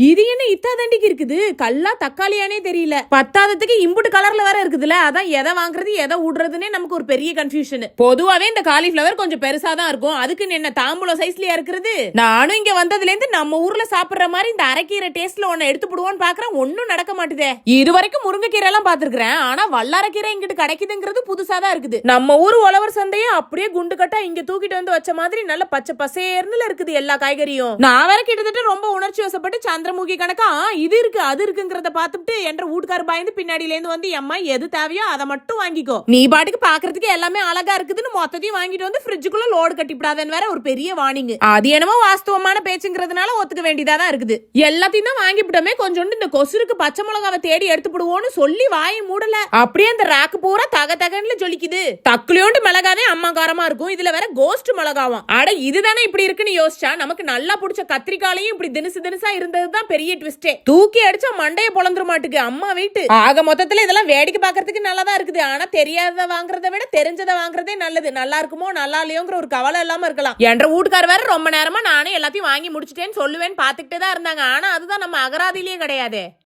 இது என்ன இத்தாதண்டிக்கு இருக்குது, கல்லா தக்காளியானே தெரியல. பத்தாததுக்கு இம்புட்டு கலர்ல வேற இருக்குதுல. அதான் எதை வாங்குறது எதை விடுறதுன்னே நமக்கு ஒரு பெரிய கன்ஃபியூஷன். பொதுவாவே இந்த காலிஃபிளவர் கொஞ்சம் பெருசா தான் இருக்கும். அதுக்கு என்ன தாம்பூலம் சைஸ்லயா இருக்கிறது? நானும் இங்க வந்ததுல இருந்து நம்ம ஊர்ல சாப்பிடுற மாதிரி இந்த அரைக்கீரை டேஸ்ட்ல ஒன்னு எடுத்து போடுவோன்னு பாக்குறேன். ஒன்னும் நடக்க மாட்டுதே. இது வரைக்கும் முருங்கைக்கீரை எல்லாம் பாத்துருக்கேன். ஆனா வல்லாரக்கீரை இங்கிட்டு கிடைக்குதுங்கிறது புதுசா தான் இருக்குது. நம்ம ஊர் உழவர் சந்தையே அப்படியே குண்டு கட்டா இங்க தூக்கிட்டு வந்து வச்ச மாதிரி நல்ல பச்சை பசேர்னு இருக்குது எல்லா காய்கறியும். நான் வேற கிட்டத்தட்ட ரொம்ப உணர்ச்சி வசப்பட்டு சந்திரமுகி கணக்கா இது இருக்கு அது இருக்குங்கிறத பார்த்துட்டு என்ற வீட்டுக்கார பயந்து பின்னாடியில இருந்து வந்து அம்மா எது தேவையோ அதை மட்டும் வாங்கிக்கோ, நீ பாட்டுக்கு பாக்குறதுக்கு எல்லாமே அழகா இருக்குதுன்னு மொத்தத்தையும் வாங்கிட்டு வந்து ஃப்ரிட்ஜுக்குள்ள லோடு கட்டிவிடாதன்னு வேற ஒரு பெரிய வார்னிங். அது என்னமோ வாஸ்தவமான பேச்சுங்கிறதுனால ஒத்துக்க வேண்டியதா இருக்குது. எல்லாத்தையும் தான் வாங்கிவிட்டோமே, கொஞ்சோண்டு இந்த கொசுருக்கு பச்சை மிளகாவை தேடி எடுத்துடுவோன்னு சொல்லி வாயை மூடல. அப்படியே அந்த ராக்கு பூரா தக தகன்னு ஜொலிக்குது. தக்குலியோண்டு மிளகாவே அம்மா காரமா இருக்கும், இதுல வேற கோஸ்ட் மிளகாவும். அட இதுதானே இப்படி இருக்குன்னு யோசிச்சா நமக்கு நல்லா பிடிச்ச கத்திரிக்காலையும் இப்படி தினுசு தினுசா இருந்ததுதான் பெரிய ட்விஸ்டே. தூக்கி அடிச்சா மண்டைய பொளந்துற மாட்டுக்கு அம்மா வீட்டு. ஆக மொத்தத்துல இதெல்லாம் வேடிக்கை பாக்குறதுக்கு நல்லதா இருக்குது. ஆனா தெரியாதத வாங்குறதை விட தெரிஞ்சதை வாங்குறதே நல்லது. நல்லா இருக்குமோ நல்லா இல்லையோங்கிற ஒரு கவலை இல்லாம இருக்கலாம். என்ற வீட்டுக்கார வேற ரொம்ப நேரமா நானே எல்லாத்தையும் வாங்கி முடிச்சிட்டேன்னு சொல்லுவேன்னு பாத்துக்கிட்டே தான் இருந்தாங்க. ஆனா அதுதான் நம்ம அகராதிலேயே கிடையாது.